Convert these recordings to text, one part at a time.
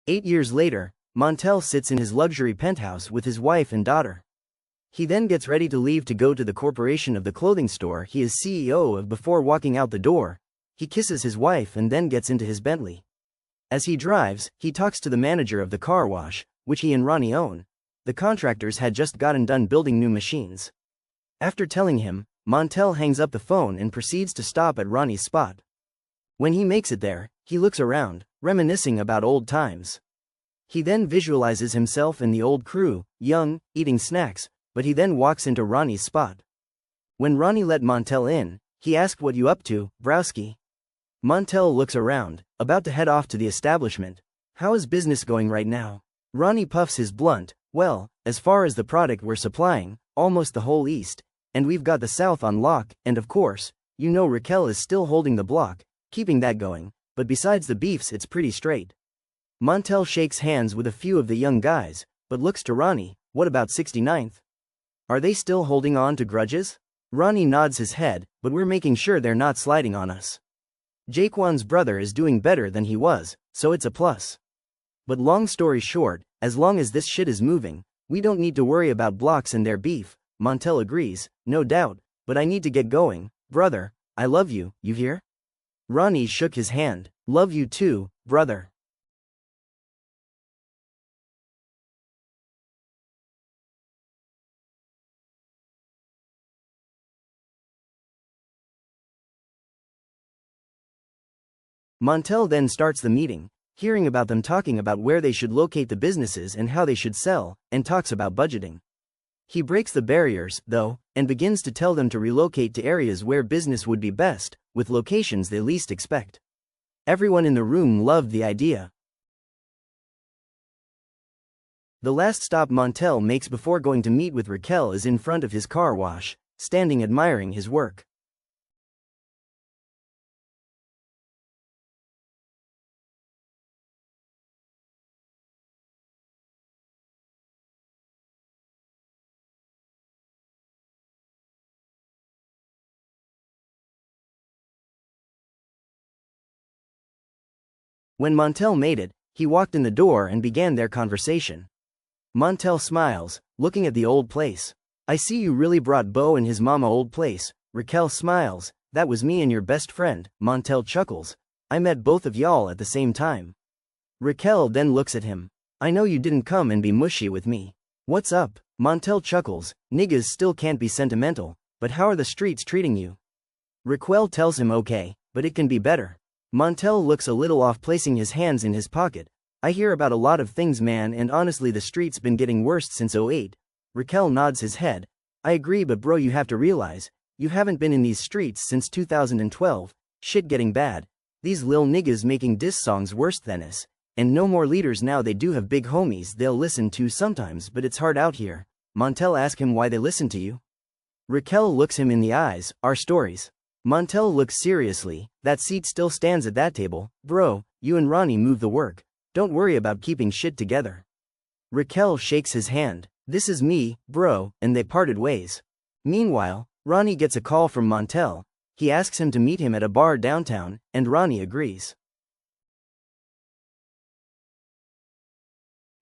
8 years later, Montel sits in his luxury penthouse with his wife and daughter. He then gets ready to leave to go to the corporation of the clothing store he is CEO of. Before walking out the door, he kisses his wife and then gets into his Bentley. As he drives, he talks to the manager of the car wash, which he and Ronnie own. The contractors had just gotten done building new machines. After telling him, Montel hangs up the phone and proceeds to stop at Ronnie's spot. When he makes it there, he looks around, reminiscing about old times. He then visualizes himself and the old crew, young, eating snacks, but he then walks into Ronnie's spot. When Ronnie let Montel in, he asked, "What you up to, Browski?" Montel looks around, about to head off to the establishment. "How is business going right now?" Ronnie puffs his blunt. "Well, as far as the product we're supplying, almost the whole East, and we've got the South on lock, and of course, you know Raquel is still holding the block, keeping that going, but besides the beefs it's pretty straight." Montel shakes hands with a few of the young guys, but looks to Ronnie. "What about 69th? Are they still holding on to grudges?" Ronnie nods his head, "But we're making sure they're not sliding on us. Jaquan's brother is doing better than he was, so it's a plus. But long story short, as long as this shit is moving, we don't need to worry about blocks and their beef." Montel agrees. "No doubt, but I need to get going, brother. I love you, you hear?" Ronnie shook his hand. "Love you too, brother." Montel then starts the meeting, hearing about them talking about where they should locate the businesses and how they should sell, and talks about budgeting. He breaks the barriers, though, and begins to tell them to relocate to areas where business would be best, with locations they least expect. Everyone in the room loved the idea. The last stop Montel makes before going to meet with Raquel is in front of his car wash, standing admiring his work. When Montel made it, he walked in the door and began their conversation. Montel smiles, looking at the old place. "I see you really brought Bo and his mama old place." Raquel smiles. "That was me and your best friend." Montel chuckles. "I met both of y'all at the same time." Raquel then looks at him. "I know you didn't come and be mushy with me. What's up?" Montel chuckles. "Niggas still can't be sentimental, but how are the streets treating you?" Raquel tells him okay, but it can be better. Montel looks a little off, placing his hands in his pocket. "I hear about a lot of things, man, and honestly the streets been getting worse since '08. Raquel nods his head. "I agree, but bro, you have to realize, you haven't been in these streets since 2012. Shit getting bad. These lil niggas making diss songs worse than us. And no more leaders now. They do have big homies they'll listen to sometimes, but it's hard out here." Montel asks him why they listen to you. Raquel looks him in the eyes. "Our stories." Montel looks seriously. "That seat still stands at that table, bro. You and Ronnie move the work. Don't worry about keeping shit together." Raquel shakes his hand. "This is me, bro," and they parted ways. Meanwhile, Ronnie gets a call from Montel. He asks him to meet him at a bar downtown, and Ronnie agrees.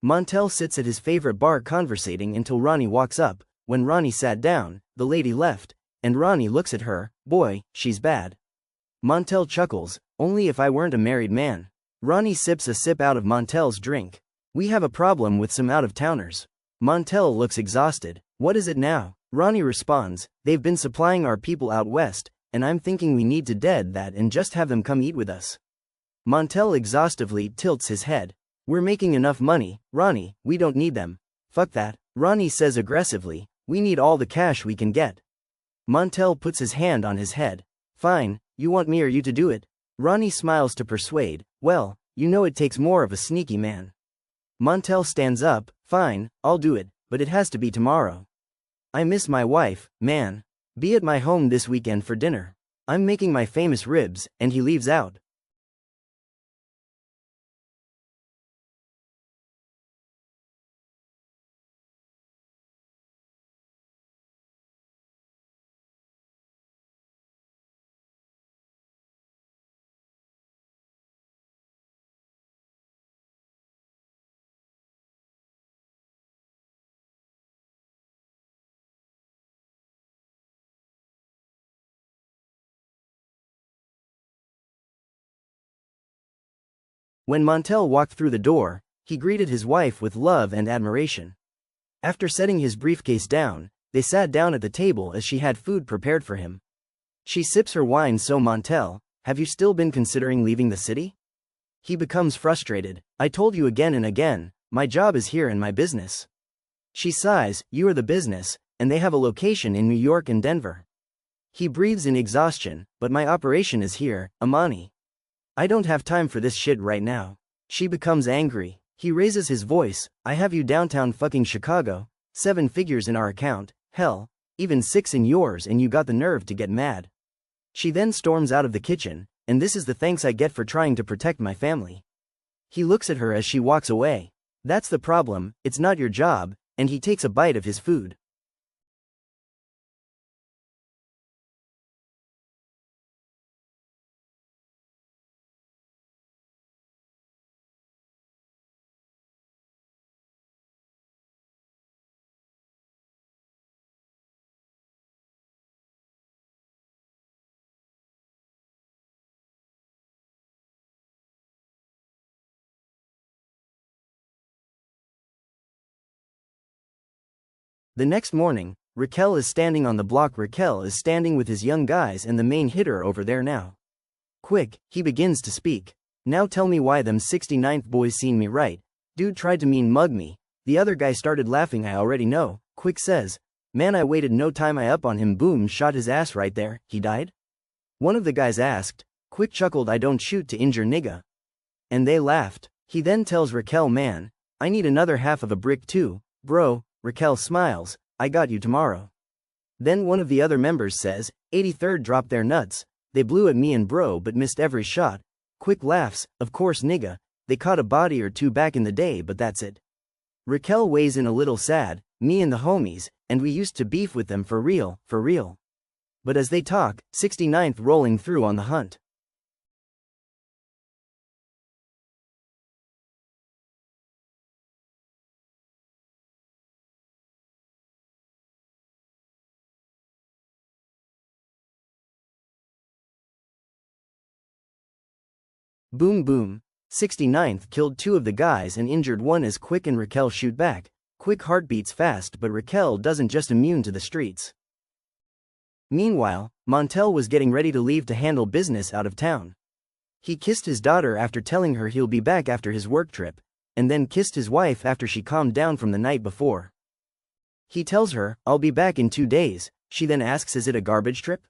Montel sits at his favorite bar conversating until Ronnie walks up. When Ronnie sat down, the lady left, and Ronnie looks at her. "Boy, she's bad." Montel chuckles. "Only if I weren't a married man." Ronnie sips a sip out of Montel's drink. "We have a problem with some out-of-towners." Montel looks exhausted. "What is it now?" Ronnie responds, "They've been supplying our people out west, and I'm thinking we need to dead that and just have them come eat with us." Montel exhaustively tilts his head. "We're making enough money, Ronnie, we don't need them." "Fuck that," Ronnie says aggressively. "We need all the cash we can get." Montel puts his hand on his head. "Fine, you want me or you to do it?" Ronnie smiles to persuade. "Well, you know it takes more of a sneaky man." Montel stands up. "Fine, I'll do it, but it has to be tomorrow. I miss my wife, man. Be at my home this weekend for dinner. I'm making my famous ribs," and he leaves out. When Montel walked through the door, he greeted his wife with love and admiration. After setting his briefcase down, they sat down at the table as she had food prepared for him. She sips her wine. So Montel, have you still been considering leaving the city? He becomes frustrated. I told you again and again, my job is here and my business. She sighs, you are the business, and they have a location in New York and Denver. He breathes in exhaustion, but my operation is here, Amani. I don't have time for this shit right now. She becomes angry. He raises his voice, I have you downtown fucking Chicago, 7 figures in our account, hell, even 6 in yours, and you got the nerve to get mad. She then storms out of the kitchen, and this is the thanks I get for trying to protect my family. He looks at her as she walks away. That's the problem, it's not your job, and he takes a bite of his food. The next morning, Raquel is standing on the block. Raquel is standing with his young guys and the main hitter over there now. Quick, he begins to speak. Now tell me why them 69th boys seen me right. Dude tried to mean mug me. The other guy started laughing. I already know. Quick says, man, I waited no time. I up on him. Boom, shot his ass right there. He died? One of the guys asked. Quick chuckled, I don't shoot to injure nigga. And they laughed. He then tells Raquel, man, I need another half of a brick too, bro. Raquel smiles, I got you tomorrow. Then one of the other members says, 83rd dropped their nuts, they blew at me and bro but missed every shot. Quick laughs, of course nigga, they caught a body or two back in the day but that's it. Raquel weighs in a little sad, me and the homies, and we used to beef with them for real, for real. But as they talk, 69th rolling through on the hunt. Boom boom. 69th killed 2 of the guys and injured 1 as Quick and Raquel shoot back. Quick heart beats fast, but Raquel doesn't just immune to the streets. Meanwhile, Montel was getting ready to leave to handle business out of town. He kissed his daughter after telling her he'll be back after his work trip, and then kissed his wife after she calmed down from the night before. He tells her, I'll be back in 2 days. She then asks, is it a garbage trip?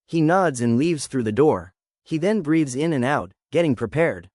He nods and leaves through the door. He then breathes in and out, getting prepared.